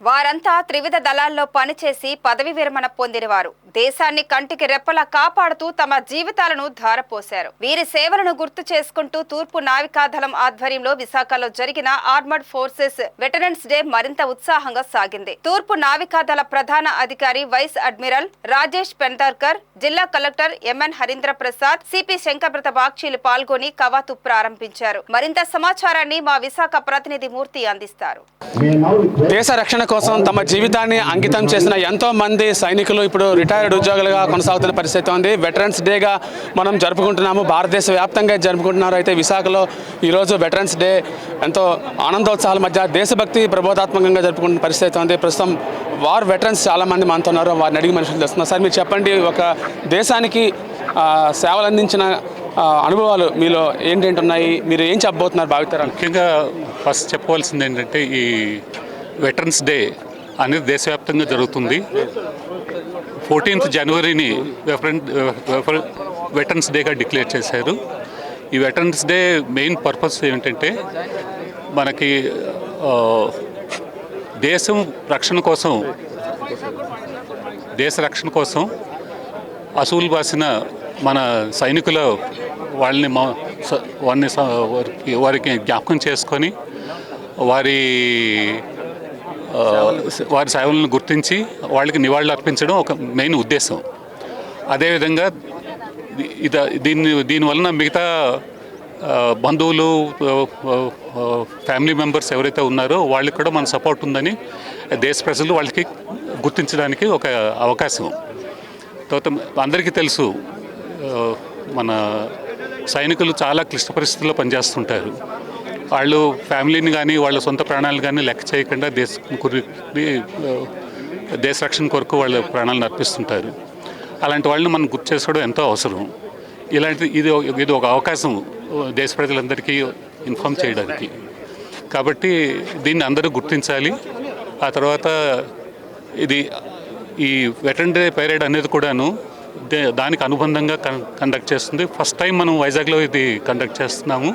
వారంతా త్రివిధ దళాల్లో పనిచేసి పదవి విరమణ పొందినవారు. దేశాన్ని కంటికి రెప్పలా కాపాడుతూ తమ జీవితాలను ధారపోశారు. వీరి సేవలను గుర్తు చేసుకుంటూ తూర్పు నావికాదళం ఆధ్వర్యంలో విశాఖలో జరిగిన ఆర్మర్డ్ ఫోర్సెస్ వెటరన్స్ డే మరింత ఉత్సాహంగా సాగింది. తూర్పు నావికాదళ ప్రధాన అధికారి వైస్ అడ్మిరల్ రాజేష్ పెంటార్కర్, జిల్లా collector MN Harindra Prasad, CP Shankhabrata బాక్షీలు పాల్గొని కవాతు ప్రారంభించారు. మరింత సమాచారాన్ని మా విశాఖ ప్రతినిధి మూర్తి అందిస్తారు. దేశ రక్షణ కోసం తమ జీవితాన్ని అంకితం చేసిన ఎంతో మంది సైనికులు ఇప్పుడు రిటైర్డ్ ఉద్యోగులుగా కొనసాగుతున్న పరిస్థితి ఉంది. వెటరన్స్ డేగా మనం జరుపుకుంటున్నాము. భారతదేశ వ్యాప్తంగా జరుపుకుంటున్నారు. అయితే విశాఖలో ఈరోజు వెటరన్స్ డే ఎంతో ఆనందోత్సాహాల మధ్య దేశభక్తి ప్రబోధాత్మకంగా జరుపుకుంటున్న పరిస్థితి ఉంది. ప్రస్తుతం వార్ వెటరన్స్ చాలామంది మనతో ఉన్నారు. వారిని అడిగి మనుషులు తెస్తున్నారు. సార్, మీరు చెప్పండి, ఒక దేశానికి సేవలు అందించిన అనుభవాలు మీలో ఏంటేంటి ఉన్నాయి? మీరు ఏం చెప్పబోతున్నారు భావితరాలు? ముఖ్యంగా ఫస్ట్ చెప్పవలసింది ఏంటంటే, ఈ వెటరన్స్ డే అనేది దేశవ్యాప్తంగా జరుగుతుంది. 14th జనవరిని వెటరన్స్ డేగా డిక్లేర్ చేశారు. ఈ వెటరన్స్ డే మెయిన్ పర్పస్ ఏంటంటే, మనకి దేశ రక్షణ కోసం అసూలు బాసిన మన సైనికుల వారికి జ్ఞాపకం చేసుకొని వారి సేవలను గుర్తించి వాళ్ళకి నివాళులు అర్పించడం ఒక మెయిన్ ఉద్దేశం. అదేవిధంగా దీనివలన మిగతా బంధువులు, ఫ్యామిలీ మెంబర్స్ ఎవరైతే ఉన్నారో వాళ్ళకి కూడా మన సపోర్ట్ ఉందని దేశ ప్రజలు వాళ్ళకి గుర్తించడానికి ఒక అవకాశం. తర్వాత అందరికీ తెలుసు, మన సైనికులు చాలా క్లిష్ట పరిస్థితుల్లో పనిచేస్తుంటారు. వాళ్ళు ఫ్యామిలీని కానీ వాళ్ళ సొంత ప్రాణాలను కానీ లెక్క చేయకుండా దేశ రక్షణ కొరకు వాళ్ళ ప్రాణాలను అర్పిస్తుంటారు. అలాంటి వాళ్ళని మనం గుర్తు చేసుకోవడం ఎంతో అవసరం. ఇది ఒక అవకాశం దేశ ప్రజలందరికీ ఇన్ఫార్మ్ చేయడానికి. కాబట్టి దీన్ని అందరూ గుర్తించాలి. ఆ తర్వాత ఈ వెటరన్ డే పరేడ్ అనేది కూడాను దానికి అనుబంధంగా కండక్ట్ చేస్తుంది. ఫస్ట్ టైం మనం వైజాగ్లో ఇది కండక్ట్ చేస్తున్నాము.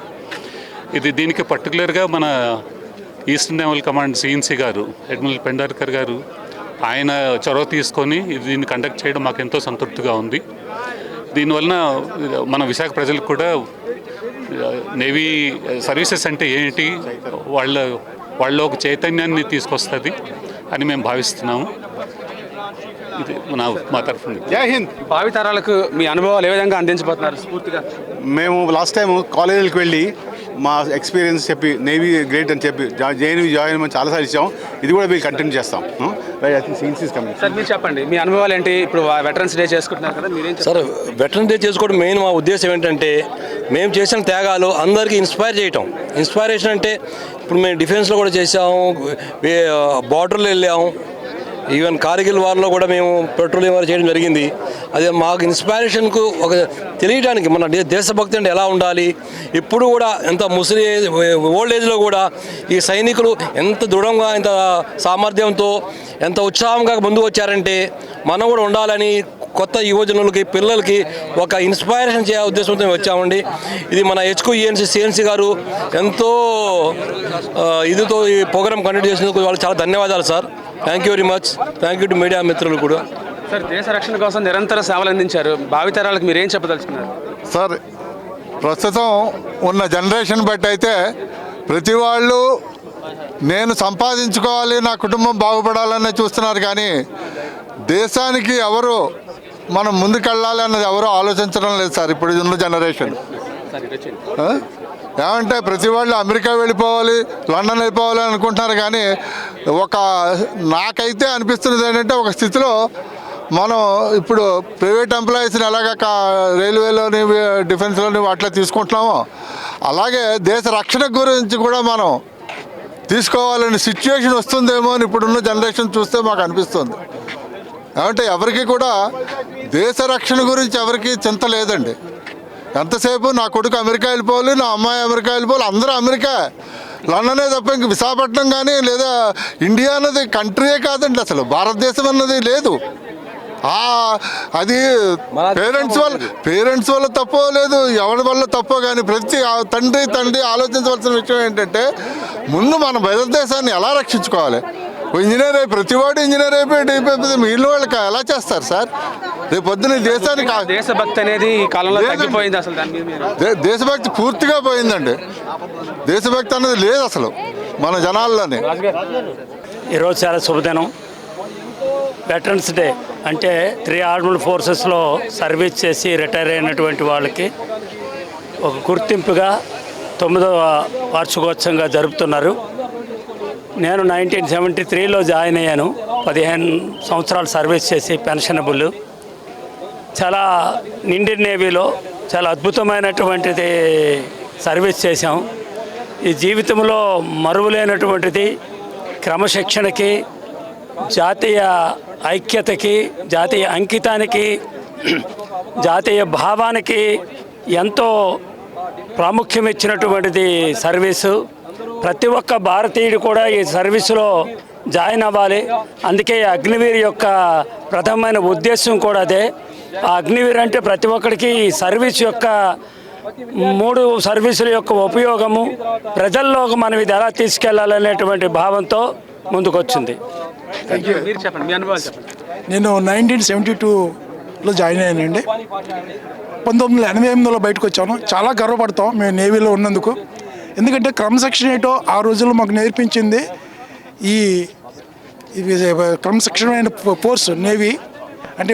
దీనికి పర్టికులర్గా మన ఈస్టర్న్ నేవల్ కమాండ్ సిఎన్సి గారు, అడ్మిరల్ పెండార్కర్ గారు, ఆయన చొరవ తీసుకొని దీన్ని కండక్ట్ చేయడం మాకు ఎంతో సంతృప్తిగా ఉంది. దీనివలన మన విశాఖ ప్రజలకు కూడా నేవీ సర్వీసెస్ అంటే ఏంటి, వాళ్ళ ఒక చైతన్యాన్ని తీసుకొస్తుంది అని మేము భావిస్తున్నాము. ఇది మా తరఫున. జై హింద్. భావితరాలకు మీ అనుభవాలు ఏ విధంగా అందించబోతున్నారు స్ఫూర్తిగా? మేము లాస్ట్ టైం కాలేజీలకు వెళ్ళి మా ఎక్స్పీరియన్స్ చెప్పి నేవీ గ్రేట్ అని చెప్పి జేఎన్వీ జాయిన్ అని చాలాసార్లు ఇచ్చాం. ఇది కూడా మీరు కంటిన్యూ చేస్తాం. సార్, మీరు చెప్పండి, మీ అనుభవాలు ఏంటి? ఇప్పుడు వెటరన్స్ డే చేసుకుంటున్నారు కదా, మీరేం? సార్, వెటరన్స్ డే చేసుకోవడం మెయిన్ మా ఉద్దేశం ఏంటంటే, మేము చేసిన త్యాగాలు అందరికీ ఇన్స్పైర్ చేయటం. ఇన్స్పైరేషన్ అంటే ఇప్పుడు మేము డిఫెన్స్లో కూడా చేసాము, బార్డర్లో వెళ్ళాము, ఈవెన్ కార్గిల్ వార్లో కూడా మేము పెట్రోలియం వారు చేయడం జరిగింది. అది మాకు ఇన్స్పైరేషన్కు ఒక తెలియడానికి మన దేశభక్తి అంటే ఎలా ఉండాలి. ఇప్పుడు కూడా ఎంత ఓల్డ్ ఏజ్లో కూడా ఈ సైనికులు ఎంత దృఢంగా, ఎంత సామర్థ్యంతో, ఎంత ఉత్సాహంగా ముందుకు వచ్చారంటే మనం కూడా ఉండాలని కొత్త యువజనులకి, పిల్లలకి ఒక ఇన్స్పైరేషన్ చేయ ఉద్దేశంతో వచ్చామండి. ఇది మన హెచ్క్యూఈఎన్సీ సిఎన్సీ గారు ఎంతో ఇదితో ఈ ప్రోగ్రామ్ కండక్ట్ చేసినందుకు వాళ్ళు చాలా ధన్యవాదాలు sir. Thank you very much. Thank you to media మిత్రులు కూడా. సార్, దేశ రక్షణ కోసం నిరంతర సేవలు అందించారు. భావితరాలకు మీరు ఏం చెప్పదలుచుకున్నారు? సార్, ప్రస్తుతం ఉన్న జనరేషన్ బట్టి అయితే ప్రతి వాళ్ళు నేను సంపాదించుకోవాలి, నా కుటుంబం బాగుపడాలని చూస్తున్నారు. కానీ దేశానికి ఎవరు మనం ముందుకెళ్ళాలి అన్నది ఎవరో ఆలోచించడం లేదు సార్ ఇప్పుడు ఉన్న జనరేషన్. ఏమంటే ప్రతి వాళ్ళు అమెరికా వెళ్ళిపోవాలి, లండన్ వెళ్ళిపోవాలి అనుకుంటున్నారు. కానీ నాకైతే అనిపిస్తున్నది ఏంటంటే, ఒక స్థితిలో మనం ఇప్పుడు ప్రైవేట్ ఎంప్లాయీస్ని ఎలాగ రైల్వేలోని, డిఫెన్స్లోని అట్లా తీసుకుంటున్నామో, అలాగే దేశ రక్షణ గురించి కూడా మనం తీసుకోవాలని సిచ్యువేషన్ వస్తుందేమో అని ఇప్పుడున్న జనరేషన్ చూస్తే మాకు అనిపిస్తుంది. ఏమంటే ఎవరికి కూడా దేశ రక్షణ గురించి ఎవరికి చింత లేదండి. ఎంతసేపు నా కొడుకు అమెరికా వెళ్ళిపోవాలి, నా అమ్మాయి అమెరికా వెళ్ళిపోవాలి, అందరూ అమెరికా, లండనే తప్ప ఇంక విశాఖపట్నం కానీ లేదా ఇండియా అన్నది కంట్రీయే కాదండి, అసలు భారతదేశం అన్నది లేదు. అది పేరెంట్స్ వల్ల తప్పో లేదు, ఎవరి వల్ల తప్పో కానీ ప్రతి తండ్రి ఆలోచించవలసిన విషయం ఏంటంటే, ముందు మన భారతదేశాన్ని ఎలా రక్షించుకోవాలి, ఇంజనీర్ అయి ప్రతివాడు ఇంజనీర్ అయిపోయి మిగిలిన వాళ్ళకి ఎలా చేస్తారు సార్? రేపు పొద్దున దేశానికి దేశభక్తి అనేది ఈ కాలంలో తగ్గిపోయింది. అసలు దాని మీద మీరు దేశభక్తి పూర్తిగా పోయిందండి. దేశభక్తి అనేది లేదు అసలు మన జనాల్లోనే. ఈరోజు చాలా శుభదినం. వెటరన్స్ డే అంటే 3 ఆర్మ్డ్ ఫోర్సెస్లో సర్వీస్ చేసి రిటైర్ అయినటువంటి వాళ్ళకి ఒక గుర్తింపుగా 9వ వార్షికోత్సవంగా జరుపుతున్నారు. నేను 1973లో జాయిన్ అయ్యాను. 15 సంవత్సరాలు సర్వీస్ చేసి పెన్షనబుల్. చాలా ఇండియన్ నేవీలో చాలా అద్భుతమైనటువంటిది సర్వీస్ చేశాం. ఈ జీవితంలో మరువలేనటువంటిది క్రమశిక్షణకి, జాతీయ ఐక్యతకి, జాతీయ అంకితానికి, జాతీయ భావానికి ఎంతో ప్రాముఖ్యం ఇచ్చినటువంటిది సర్వీసు. ప్రతి ఒక్క భారతీయుడు కూడా ఈ సర్వీసులో జాయిన్ అవ్వాలి. అందుకే అగ్నివీర్ యొక్క ప్రథమమైన ఉద్దేశం కూడా అదే. ఆ అగ్నివీర్ అంటే ప్రతి ఒక్కరికి ఈ సర్వీస్ యొక్క 3 సర్వీసుల యొక్క ఉపయోగము, ప్రజల్లోకి మనం ఇది ఎలా తీసుకెళ్లాలనేటువంటి భావంతో ముందుకొచ్చింది. మీరు చెప్పండి, మీ అనుభవాలు చెప్పండి. నేను 1972లో జాయిన్ అయ్యానండి. 1988లో బయటకు వచ్చాను. చాలా గర్వపడతాం మేము నేవీలో ఉన్నందుకు. ఎందుకంటే క్రమశిక్షణ ఏంటో ఆ రోజుల్లో మాకు నేర్పించింది ఈ క్రమశిక్షణమైన ఫోర్స్ నేవీ. అంటే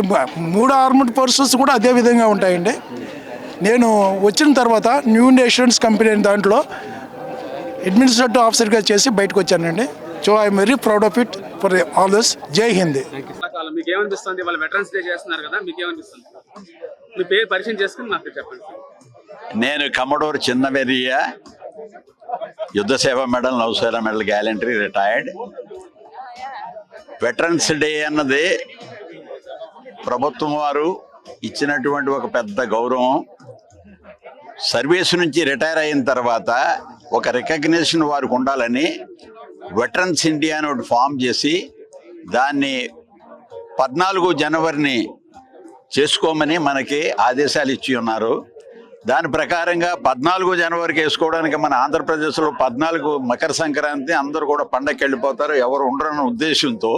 3 ఆర్మ్డ్ ఫోర్సెస్ కూడా అదే విధంగా ఉంటాయండి. నేను వచ్చిన తర్వాత న్యూ నేషన్స్ కంపెనీ దాంట్లో అడ్మినిస్ట్రేటివ్ ఆఫీసర్గా చేసి బయటకు వచ్చానండి. So I'm very proud of it for all this. జై హింద్. మీకు ఏమనిపిస్తుంది? వాళ్ళ వెటరన్స్ డే చేస్తున్నారు కదా, మీకు ఏమనిపిస్తుంది? మీ పేరు పరిచయం చేసుకుని నాకు చెప్పండి. నేను కమ్మడూరు Chinnaverriya, Yuddha Seva medal, Nausena medal, gallantry, retired. Veterans day అన్నది ప్రభుత్వం వారు ఇచ్చినటువంటి ఒక పెద్ద గౌరవం. సర్వీస్ నుంచి రిటైర్ అయిన తర్వాత ఒక రికగ్నిషన్ వారికి ఉండాలని వెటరన్స్ ఇండియా అని ఒకటి ఫామ్ చేసి దాన్ని 14 జనవరిని చేసుకోమని మనకి ఆదేశాలు ఇచ్చి ఉన్నారు. దాని ప్రకారంగా 14 జనవరికి వేసుకోవడానికి మన ఆంధ్రప్రదేశ్లో 14 మకర సంక్రాంతి అందరూ కూడా పండగకి వెళ్ళిపోతారు, ఎవరు ఉండరన్న ఉద్దేశంతో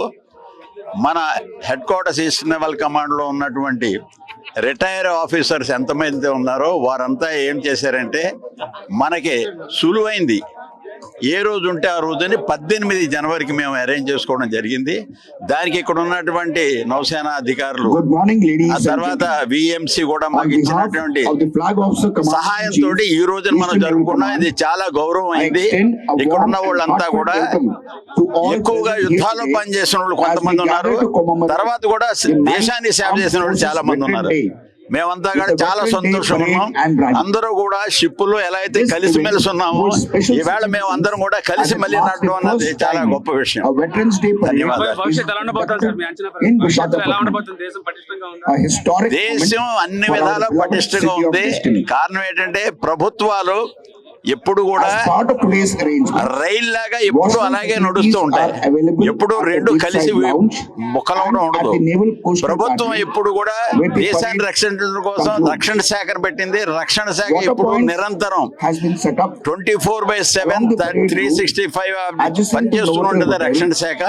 మన హెడ్ క్వార్టర్స్ ఈస్ట్ నేవల్ కమాండ్లో ఉన్నటువంటి రిటైర్ ఆఫీసర్స్ ఎంతమంది ఉన్నారో వారంతా ఏం చేశారంటే మనకి సులువైంది ఏ రోజు ఉంటే ఆ రోజుని 18 జనవరికి మేము అరేంజ్ చేసుకోవడం జరిగింది. దానికి ఇక్కడ ఉన్నటువంటి నౌసేన అధికారులు, ఆ తర్వాత విఎంసి కూడా మాకు ఇచ్చినటువంటి సహాయంతో ఈ రోజున మనం జరుపుకున్నాం. ఇది చాలా గౌరవం అయింది. ఇక్కడ ఉన్న వాళ్ళంతా కూడా ఎక్కువగా యుద్ధాల్లో పనిచేసిన వాళ్ళు కొంతమంది ఉన్నారు, తర్వాత కూడా దేశాన్ని సేవ చేసిన వాళ్ళు చాలా మంది ఉన్నారు. మేమంతా కూడా చాలా సంతోషం ఉన్నాం. అందరూ కూడా షిప్పులో ఎలా అయితే కలిసిమెలిసి ఉన్నామో ఈవేళ మేము అందరం కూడా కలిసి మళ్ళీ నడడం అన్నది చాలా గొప్ప విషయం. దేశం అన్ని విధాలా పటిష్టంగా ఉంది. కారణం ఏంటంటే ప్రభుత్వాలు ఎప్పుడు కూడా రైల్ లాగా ఎప్పుడు అలాగే నడుస్తూ ఉంటాయి. ఎప్పుడు రెండు కలిసి ముక్కలవడం ఉండదు. ప్రభుత్వం ఎప్పుడు కూడా దేశాన్ని రక్షించడం కోసం రక్షణ శాఖను పెట్టింది. రక్షణ శాఖ ఎప్పుడు నిరంతరం 24/7 365 పనిచేస్తూ ఉంటుంది రక్షణ శాఖ.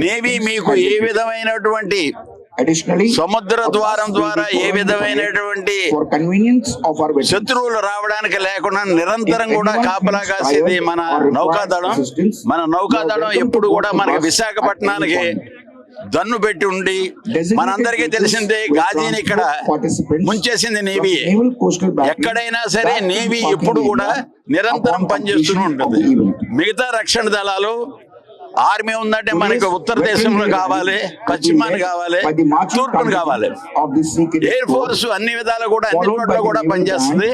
నేవీ మీకు ఏ విధమైనటువంటి సముద్ర ద్వారం ద్వారా ఏ విధమైనటువంటి శత్రువులు రావడానికి లేకుండా నిరంతరం కూడా కాపలా కాసేది మన నౌకాదళం. మన నౌకాదళం ఎప్పుడు కూడా మనకి విశాఖపట్నానికి దన్ను పెట్టి ఉండి, మనందరికీ తెలిసిందే గాజీని ఇక్కడ ముంచేసింది నేవీ. ఎక్కడైనా సరే నేవీ ఎప్పుడు కూడా నిరంతరం పనిచేస్తూనే ఉంటుంది. మిగతా రక్షణ దళాలు ఆర్మీ ఉందంటే మనకి ఉత్తర దేశంలో కావాలి, పశ్చిమాన్ని కావాలి, తూర్పును కావాలి. ఎయిర్ ఫోర్స్ అన్ని విధాలు కూడా అన్ని చోట్ల కూడా పనిచేస్తుంది.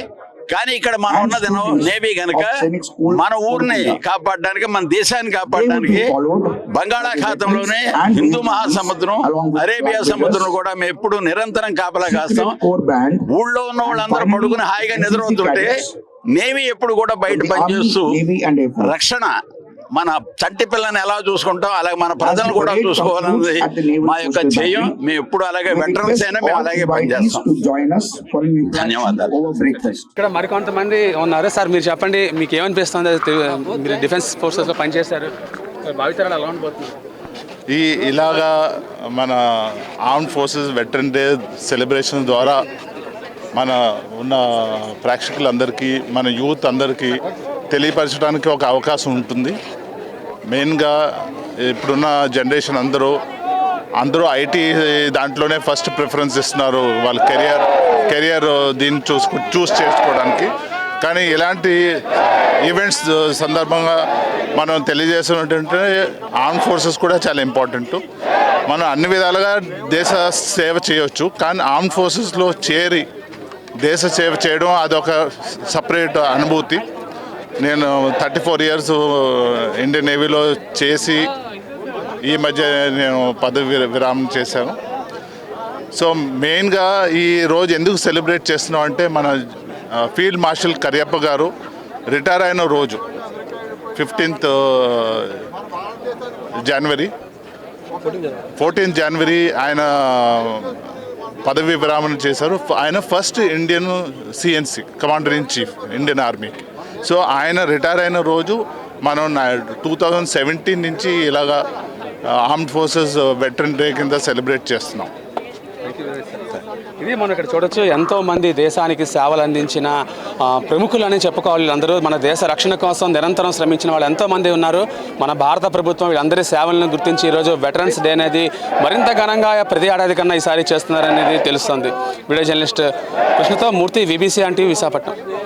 కానీ ఇక్కడ మనం ఉన్నది నేవీ గనక మన ఊరిని కాపాడడానికి, మన దేశాన్ని కాపాడడానికి బంగాళాఖాతంలోనే హిందూ మహాసముద్రం, అరేబియా సముద్రం కూడా మేము ఎప్పుడు నిరంతరం కాపలా కాస్తాం. ఊళ్ళో ఉన్న వాళ్ళందరూ పడుకుని హాయిగా నిద్రపోతుంటే నేవీ ఎప్పుడు కూడా బయట పనిచేస్తూ రక్షణ, మన చంటి పిల్లని ఎలా చూసుకుంటాం అలాగే మన ప్రజలను కూడా చూసుకోవాలన్నది మా యొక్క ధ్యేయం. మేము ఎప్పుడు అలాగే వెటరన్స్ అయినా మేము అలాగే పనిచేస్తాం. ధన్యవాదాలు. ఇక్కడ మరికొంతమంది ఉన్నారు. సార్ మీరు చెప్పండి, మీకు ఏమనిపిస్తుంది? మీరు డిఫెన్స్ ఫోర్సెస్ లో పనిచేశారు. భావితరాలు ఎలా ఉండబోతుంది? ఇలాగా మన armed forces veteran day celebration ద్వారా మన ఉన్న ప్రేక్షకులందరికీ, మన యూత్ అందరికీ తెలియపరచడానికి ఒక అవకాశం ఉంటుంది. మెయిన్గా ఇప్పుడున్న జనరేషన్ అందరూ ఐటీ దాంట్లోనే ఫస్ట్ ప్రిఫరెన్స్ ఇస్తున్నారు వాళ్ళ కెరియర్ దీన్ని చూస్ చేసుకోవడానికి. కానీ ఇలాంటి ఈవెంట్స్ సందర్భంగా మనం తెలియజేసినట్టు ఆర్మ్ ఫోర్సెస్ కూడా చాలా ఇంపార్టెంట్. మనం అన్ని విధాలుగా దేశ సేవ చేయవచ్చు, కానీ ఆర్మ్ ఫోర్సెస్లో చేరి దేశ సేవ చేయడం అదొక సపరేట్ అనుభూతి. నేను 34 years ఇండియన్ నేవీలో చేసి ఈ మధ్య నేను పదవి విరామం చేశాను. సో మెయిన్గా ఈ రోజు ఎందుకు సెలబ్రేట్ చేస్తున్నాం అంటే మన ఫీల్డ్ మార్షల్ కరియప్ప గారు రిటైర్ అయిన రోజు 15th January 14th January ఆయన పదవి విరామం చేశారు. ఆయన first Indian CNC commander in chief Indian army. So ఆయన రిటైర్ అయిన రోజు మనం 2017 నుంచి ఇలాగా ఆర్మ్డ్ ఫోర్సెస్ వెటరన్ డే కింద సెలబ్రేట్ చేస్తున్నాం. ఇది మనం ఇక్కడ చూడొచ్చు, ఎంతో మంది దేశానికి సేవలు అందించిన ప్రముఖులని చెప్పుకోవాలి. వీళ్ళందరూ మన దేశ రక్షణ కోసం నిరంతరం శ్రమించిన వాళ్ళు ఎంతో మంది ఉన్నారు. మన భారత ప్రభుత్వం వీళ్ళందరి సేవలను గుర్తించి ఈరోజు వెటరన్స్ డే అనేది మరింత ఘనంగా ప్రతి ఏడాది కన్నా ఈసారి చేస్తున్నారనేది తెలుస్తుంది. వీడియో జర్నలిస్ట్ కృష్ణతో మూర్తి, విబిసి అంటే విశాఖపట్నం.